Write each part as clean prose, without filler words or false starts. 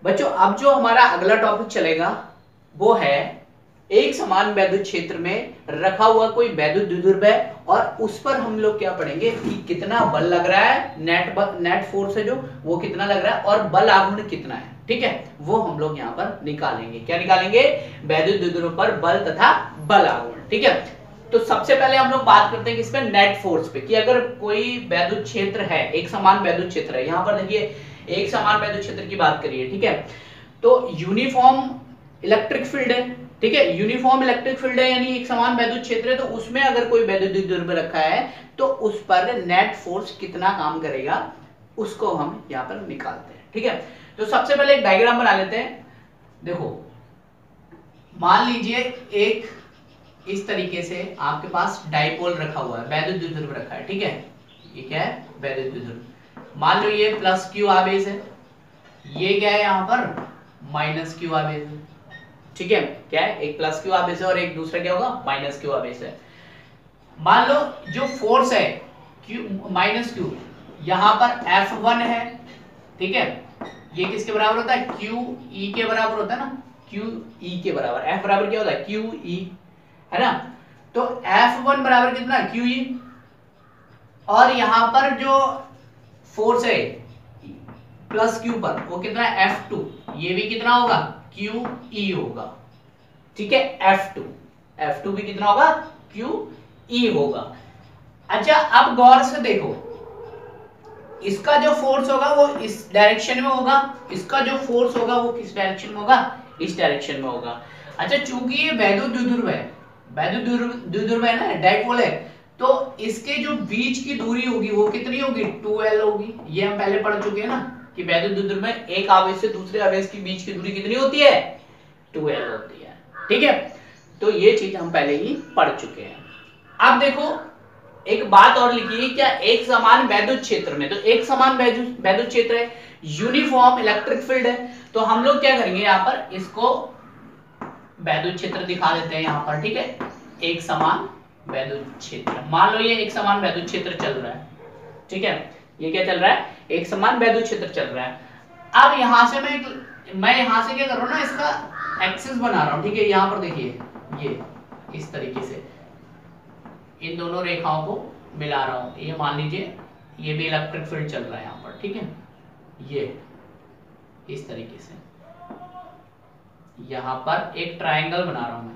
बच्चों अब जो हमारा अगला टॉपिक चलेगा वो है एक समान वैद्युत क्षेत्र में रखा हुआ कोई वैद्युत द्विध्रुव है और उस पर हम लोग क्या पढ़ेंगे कि कितना बल लग रहा है, नेट फोर्स है जो वो कितना लग रहा है और बल आघूर्ण कितना है। ठीक है, वो हम लोग यहाँ पर निकालेंगे। क्या निकालेंगे? वैद्युत द्विध्रुव पर बल तथा बल आघूर्ण। ठीक है, तो सबसे पहले हम लोग बात करते हैं किस पे? नेट फोर्स पे, कि अगर कोई वैद्युत क्षेत्र है, एक समान वैद्युत क्षेत्र है, यहाँ पर देखिए एक समान वैद्युत क्षेत्र की बात करिए। ठीक है, तो यूनिफॉर्म इलेक्ट्रिक फील्ड है। ठीक है, यूनिफॉर्म इलेक्ट्रिक फील्ड है यानी एक समान वैद्युत क्षेत्र है, तो उसमें अगर कोई वैद्युत द्विध्रुव रखा है तो उस पर नेट फोर्स कितना काम करेगा उसको हम यहाँ पर निकालते हैं। ठीक है, तो सबसे पहले एक डायग्राम बना लेते हैं। देखो मान लीजिए एक इस तरीके से आपके पास डाइपोल रखा हुआ है, वैद्युत द्विध्रुव रखा है। ठीक है, ये क्या है? वैद्युत द्विध्रुव। मान लो ये प्लस क्यू आवेश है, ये क्या है यहाँ पर? माइनस क्यू आवेश है। ठीक है, क्या है? एक प्लस क्यू आवेश है और एक दूसरा क्या होगा? माइनस क्यू आवेश है। मान लो जो फोर्स है क्यू माइनस क्यू, यहाँ पर F1 है। ठीक है, ये किसके बराबर होता है? क्यू ई के बराबर होता है ना, क्यू ई के बराबर। F बराबर क्या होता है? क्यू ई, है ना। तो F1 बराबर कितना? Q E. और यहां पर जो फोर्स है प्लस क्यू पर वो कितना है? F2। ये भी कितना होगा? क्यू ई होगा। ठीक है, F2 भी कितना होगा? क्यू ई होगा। अच्छा अब गौर से देखो, इसका जो फोर्स होगा वो इस डायरेक्शन में होगा, इसका जो फोर्स होगा वो किस डायरेक्शन में होगा? इस डायरेक्शन में होगा। अच्छा चूंकि ये वैद्युत द्विध्रुव है, वैद्युत द्विध्रुव है ना, डाइपोल है, तो इसके जो बीच की दूरी होगी वो कितनी होगी? 2L होगी। ये हम पहले पढ़ चुके हैं ना कि वैद्युत द्विध्रुव में एक आवेश से दूसरे आवेश के बीच की दूरी कितनी होती है? 2L होती है। ठीक है, तो ये चीज हम पहले ही पढ़ चुके हैं। अब देखो एक बात और लिखिए, क्या एक समान वैद्युत क्षेत्र में, तो एक समान वैद्युत क्षेत्र है, यूनिफॉर्म इलेक्ट्रिक फील्ड है, तो हम लोग क्या करेंगे यहाँ पर इसको वैद्युत क्षेत्र दिखा देते हैं यहाँ पर। ठीक है, एक समान वैद्युत क्षेत्र, मान लो ये एक समान वैद्युत क्षेत्र चल रहा है। ठीक है, ये क्या चल रहा है? एक समान वैद्युत क्षेत्र चल रहा है। अब यहां से मैं यहां से क्या कर रहा हूं ना, इसका एक्सिस बना रहा हूं। ठीक है, यहां पर देखिए ये इस तरीके से इन दोनों रेखाओं को मिला रहा हूं। ये मान लीजिए ये भी इलेक्ट्रिक फील्ड चल रहा है यहां पर। ठीक है, ये इस तरीके से यहां पर एक ट्रायंगल बना रहा हूं मैं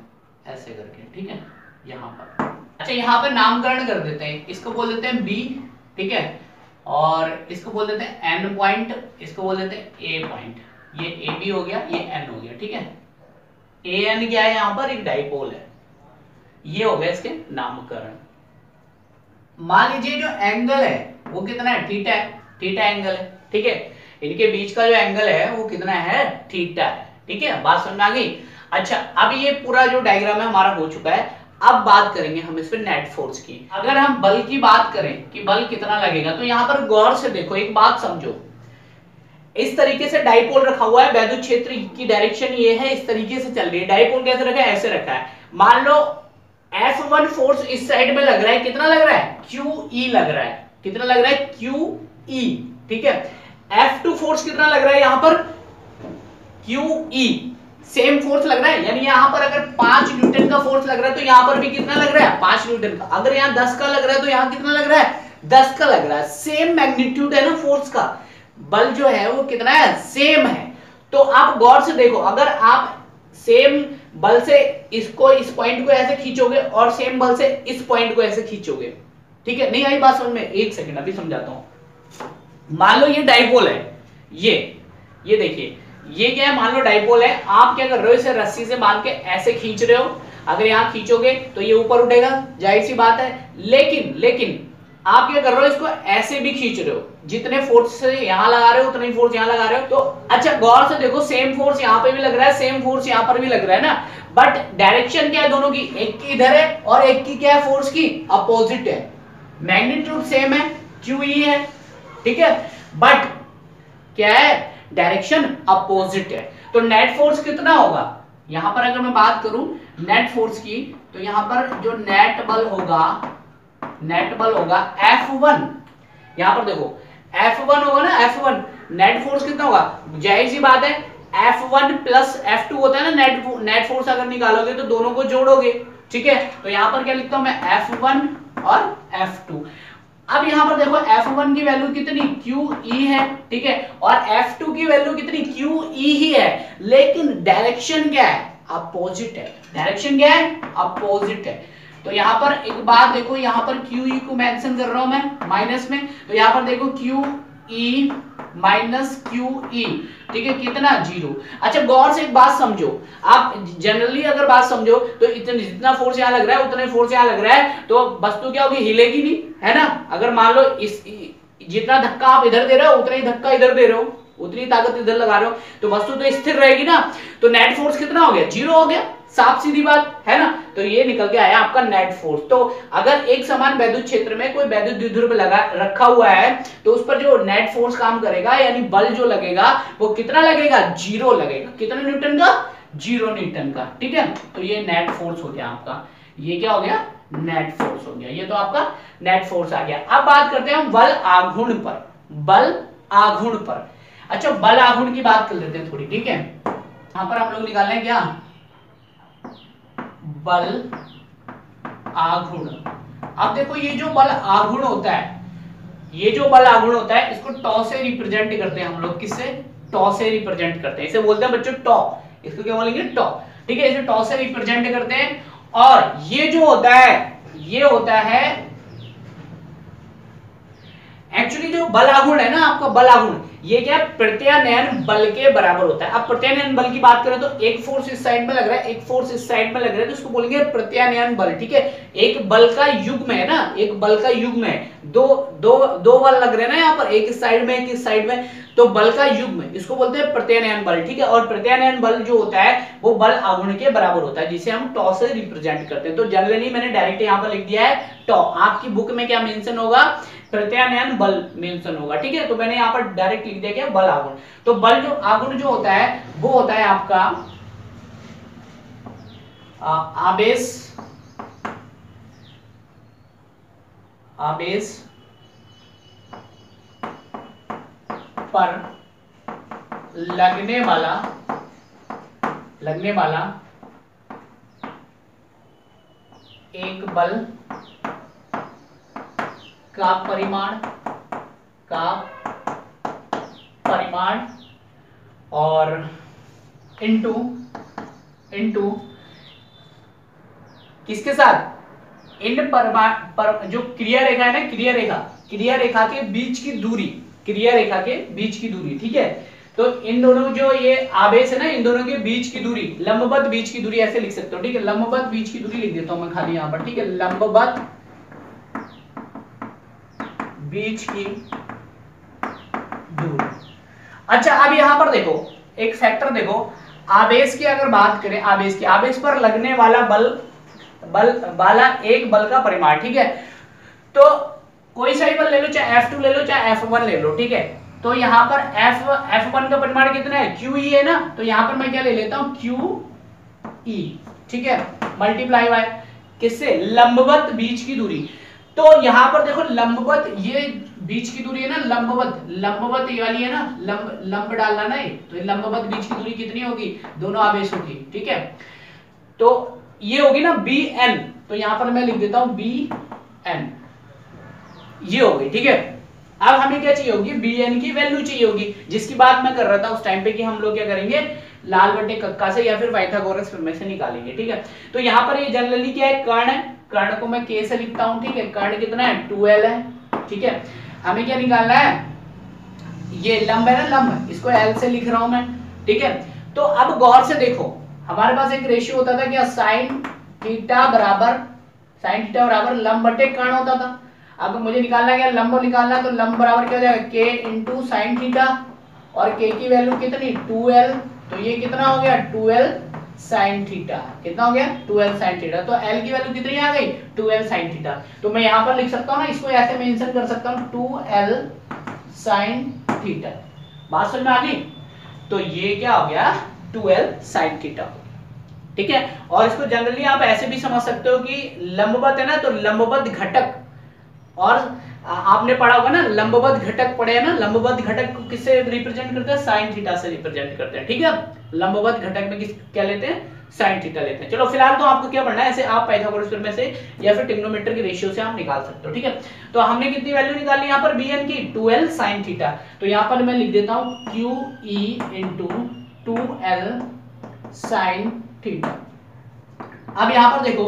ऐसे करके। ठीक है, यहां पर। अच्छा यहाँ पे नामकरण कर देते हैं, इसको बोल देते हैं बी। ठीक है, और इसको बोल देते हैं एन पॉइंट, इसको बोल देते हैं ए पॉइंट। ये ए बी हो गया, ये एन हो गया। ठीक है, ए एन क्या है? यहाँ पर एक डाइपोल है। ये हो गया इसके नामकरण। मान लीजिए जो एंगल है वो कितना है? थीटा है, थीटा एंगल है। ठीक है, इनके बीच का जो एंगल है वो कितना है? थीटा है। ठीक है, बात समझ में आ गई? अच्छा अब ये पूरा जो डायग्राम है हमारा हो चुका है। अब बात करेंगे हम इस पे नेट फोर्स की। अगर हम बल की बात करें कि बल कितना लगेगा, तो यहाँ पर गौर से देखो, एक बात समझो, इस तरीके से डाइपोल रखा हुआ है, वैद्युत क्षेत्र की डायरेक्शन ये है, इस तरीके से चल रही है। डाइपोल कैसे रखा है? ऐसे रखा है। मान लो F1 फोर्स इस साइड में लग रहा है, कितना लग रहा है? QE लग रहा है। कितना लग रहा है? QE। ठीक है, F2 फोर्स कितना लग रहा है यहाँ पर? QE। सेम फोर्स लग रहा है, यानी यहाँ पर अगर 5 न्यूटन का फोर्स लग रहा है तो यहाँ पर भी कितना लग रहा है? 5 न्यूटन का। अगर यहाँ 10 का लग रहा है तो यहाँ कितना लग रहा है? 10 का लग रहा है। सेम मैग्नीट्यूड है ना फोर्स का, बल जो है वो कितना है? सेम है। तो आप गौर से देखो, अगर आप सेम बल से इसको, इस पॉइंट को ऐसे खींचोगे और सेम बल से इस पॉइंट को ऐसे खींचोगे, ठीक है, नहीं आई बात समझ में? एक सेकंड अभी समझाता हूं। मान लो ये डाइपोल है, ये देखिए ये क्या है? मान लो डाइपोल है, आप क्या कर रहे हो? इसे रस्सी से बांध के ऐसे खींच रहे हो। अगर यहां खींचोगे तो ये ऊपर उठेगा, जाहिर सी बात है। लेकिन आप क्या कर रहे हो? इसको ऐसे भी खींच रहे हो, जितने फोर्स से यहां लगा रहे हो उतने ही फोर्स यहां लगा रहे हो। तो अच्छा गौर से देखो, सेम फोर्स यहां पे भी लग रहा है, सेम फोर्स यहां पर भी लग रहा है ना, बट डायरेक्शन क्या है दोनों की? एक की इधर है और एक की क्या है? फोर्स की अपोजिट है। मैग्नीट्यूड सेम है, QE है। ठीक है, बट क्या है? डायरेक्शन अपोजिट है। तो नेट फोर्स कितना होगा? यहां पर अगर मैं बात करूं नेट फोर्स की, तो यहां पर जो नेट बल होगा F1। यहां पर देखो F1 होगा ना, F1 नेट फोर्स कितना होगा? जाहिर सी बात है F1 प्लस F2 होता है ना, नेट फोर्स अगर निकालोगे तो दोनों को जोड़ोगे, ठीक है। तो यहां पर क्या लिखता हूं मैं, F1 और F2। अब यहां पर देखो F1 की वैल्यू कितनी, QE है, ठीक है, और F2 की वैल्यू कितनी, QE ही है, लेकिन डायरेक्शन क्या है, अपोजिट है। डायरेक्शन क्या है, अपोजिट है। तो यहां पर एक बात देखो, यहां पर QE को मेंशन कर रहा हूं मैं माइनस में, तो यहां पर देखो QE माइनस QE, ठीक है, कितना, 0। अच्छा गौर से एक बात समझो, आप जनरली अगर बात समझो तो इतना जितना फोर्स यहां लग रहा है उतना ही फोर्स यहां लग रहा है, तो वस्तु क्या होगी, हिलेगी नहीं, है ना। अगर मान लो इस जितना धक्का आप इधर दे रहे हो उतना ही धक्का इधर दे रहे हो, उतनी ताकत इधर लगा रहे हो, तो वस्तु तो स्थिर रहेगी ना। तो नेट फोर्स कितना हो गया, 0 हो गया, साफ सीधी बात है ना। तो ये निकल के आया आपका नेट फोर्स। तो अगर एक समान वैद्युत क्षेत्र में कोई वैद्युत द्विध्रुव लगा रखा हुआ है तो उस पर जो नेट फोर्स काम करेगा यानी बल जो लगेगा वो कितना लगेगा, 0 लगेगा। कितना न्यूटन का, 0 न्यूटन का, ठीक है। तो ये नेट फोर्स हो गया आपका, ये क्या हो गया, नेट फोर्स हो गया। ये तो आपका नेट फोर्स आ गया। अब बात करते हैं हम बल आघूर्ण पर, बल आघूर्ण पर। अच्छा बल आघूर्ण की बात कर लेते हैं थोड़ी, ठीक है। यहां पर हम लोग निकाल लें क्या, बल आघूर्ण। अब देखो ये जो बल आघूर्ण होता है, ये जो बल आघूर्ण होता है इसको टॉ से रिप्रेजेंट करते हैं हम लोग, किससे, टॉ से रिप्रेजेंट करते हैं। इसे बोलते हैं बच्चों टॉ, इसको क्या बोलेंगे, टॉ, ठीक है। इसे टॉ से रिप्रेजेंट करते हैं। और ये जो होता है, ये होता है एक्चुअली जो बल आघूर्ण है ना आपका, बल आघूर्ण ये क्या है, प्रत्यानयन बल के बराबर होता है। अब प्रत्यानयन बल की बात करें तो एक फोर्स इस साइड में लग रहा है, एक फोर्स इस साइड में लग रहा है, तो इसको बोलेंगे प्रत्यानयन बल, ठीक है। एक बल का युग्म है ना, एक बल का युग्म है, दो बल लग रहे हैं ना यहाँ पर, एक इस साइड में एक इस साइड में, तो बल का युग्म, इसको बोलते हैं प्रत्यानयन बल, ठीक है। और प्रत्यानयन बल जो होता है वो बल आघूर्ण के बराबर होता है, जिसे हम टॉ से रिप्रेजेंट करते हैं। तो जनरली मैंने डायरेक्ट यहाँ पर लिख दिया है टॉ, आपकी बुक में क्या मेंशन होगा, प्रत्यानयन बल मेंशन होगा, ठीक है। तो मैंने यहाँ पर डायरेक्ट लिख दिया क्या, बल आघूर्ण। तो बल जो आघूर्ण जो होता है वो होता है आपका आवेश, आवेश पर लगने वाला एक बल का परिमाण और इनटू किसके साथ, इन पर जो क्रिया रेखा है ना, क्रिया रेखा के बीच की दूरी, क्रिया रेखा के बीच की दूरी, ठीक है। तो इन दोनों जो ये आवेश है ना, इन दोनों के बीच की दूरी, लंबवत बीच की दूरी ऐसे लिख सकते हो, ठीक है। लंबवत बीच की दूरी लिख देता हूं मैं खाली यहां पर, ठीक है, लंबवत बीच की दूरी। अच्छा अब यहां पर देखो एक फैक्टर देखो, आवेश की अगर बात करें, आवेश पर लगने वाला वाला एक बल का परिमाण, ठीक है। तो कोई सा भी बल ले लो, चाहे F2 ले लो चाहे F1 ले लो, ठीक है। तो यहां पर F1 का परिमाण कितना है, QE है ना, तो यहां पर मैं क्या ले लेता हूं, QE, ठीक है, मल्टीप्लाई बाय किससे, लंबवत बीच की दूरी। तो यहां पर देखो लंबवत, ये बीच की दूरी है ना, लंबवत ये वाली है ना, लंब डालना ना, ये तो लंबवत बीच की दूरी कितनी होगी, दोनों आवेशों की, ठीक है। तो ये होगी ना BN, तो यहां पर मैं लिख देता हूं BN, ये हो गई, ठीक है। अब हमें क्या चाहिए होगी, BN की वैल्यू चाहिए होगी, जिसकी बात मैं कर रहा था उस टाइम पे कि हम लोग क्या करेंगे, लाल बटे कक्का से या फिर पाइथागोरस प्रमेय से निकालेंगे, ठीक है। तो यहाँ पर ये जनरली क्या है, कर्ण है, कर्ण को मैं K से लिखता हूं, ठीक है। कर्ण कितना है, 2L है, ठीक है। हमें क्या निकालना है, ये लंब है ना, लंब, इसको L से लिख रहा हूं मैं, ठीक है। तो अब गौर से देखो, हमारे पास एक रेशियो होता था क्या, साइन थीटा बराबर लंब बटे कर्ण होता था। अब मुझे निकालना क्या, लंब निकालना, तो लंब बराबर क्या हो जाएगा, K इंटू साइन थीटा, और K की वैल्यू कितनी, 2L, तो ये कितना हो गया, 2L साइन थीटा, कितना हो गया, 2L साइन थीटा। तो L की वैल्यू कितनी आ गई, 2L साइन थीटा। तो मैं यहां पर लिख सकता हूं ना, इसको ऐसे मेंशन कर सकता हूं, 2L साइन थीटा। बात समझ में आ गई। तो ये क्या हो गया, 2L साइन थीटा, ठीक है। और इसको जनरली आप ऐसे भी समझ सकते हो कि लंबवत है ना, तो लंबवत घटक, और आपने पढ़ा होगा ना, लंबवत घटक पढ़े हैं ना, लंबवत घटक को किससे रिप्रेजेंट करते हैं, साइन थीटा से रिप्रेजेंट करते हैं, ठीक है। लंबवत घटक में किस क्या लेते हैं, साइन थीटा लेते हैं। चलो फिलहाल तो आपको क्या पढ़ना है, ऐसे आप पाइथागोरस थ्योरम में से या फिर ट्रिग्नोमेट्री के रेशियो से आप निकाल सकते हो, ठीक है। तो हमने कितनी वैल्यू निकाली यहाँ पर bn की 12 sin थीटा, तो यहाँ पर मैं लिख देता हूँ QE into 2L sin theta. अब यहाँ पर देखो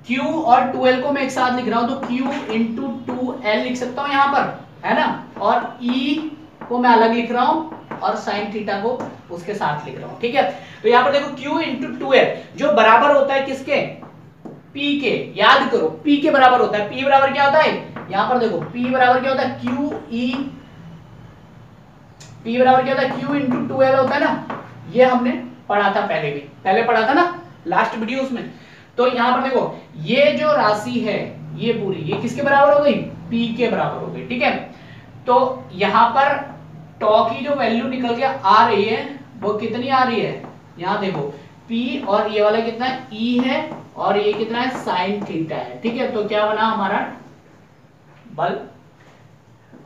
Q और 2L को मैं एक साथ लिख रहा हूं, तो Q इंटू 2L लिख सकता हूं यहां पर, है ना, और E को मैं अलग लिख रहा हूं और sin थीटा को उसके साथ लिख रहा हूं, ठीक है। तो यहां पर देखो Q इंटू 2L जो बराबर होता है किसके, P के, याद करो P के बराबर होता है। P बराबर क्या होता है, यहां पर देखो P बराबर क्या होता है, P बराबर क्या होता है, Q इंटू 2L होता है ना, ये हमने पढ़ा था पहले पढ़ा था ना लास्ट वीडियोस में। तो यहां पर देखो ये जो राशि है ये पूरी, ये किसके बराबर हो गई, P के बराबर हो गई, ठीक है। तो यहां पर टॉ की जो वैल्यू निकल के आ रही है वो कितनी आ रही है, यहां देखो P और ये वाला कितना है, E है, और ये कितना है, साइन थीटा है, ठीक है। तो क्या बना हमारा बल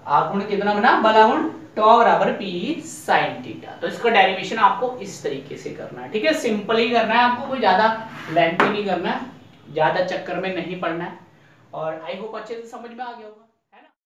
आघूर्ण, कितना बना, बल आघूर्ण टॉ बराबर P साइन थीटा। तो इसका डेरिवेशन आपको इस तरीके से करना है, ठीक है, सिंपल ही करना है आपको, कोई ज्यादा लेंथी नहीं करना है, ज्यादा चक्कर में नहीं पड़ना है। और आई होप अच्छे से समझ में आ गया होगा।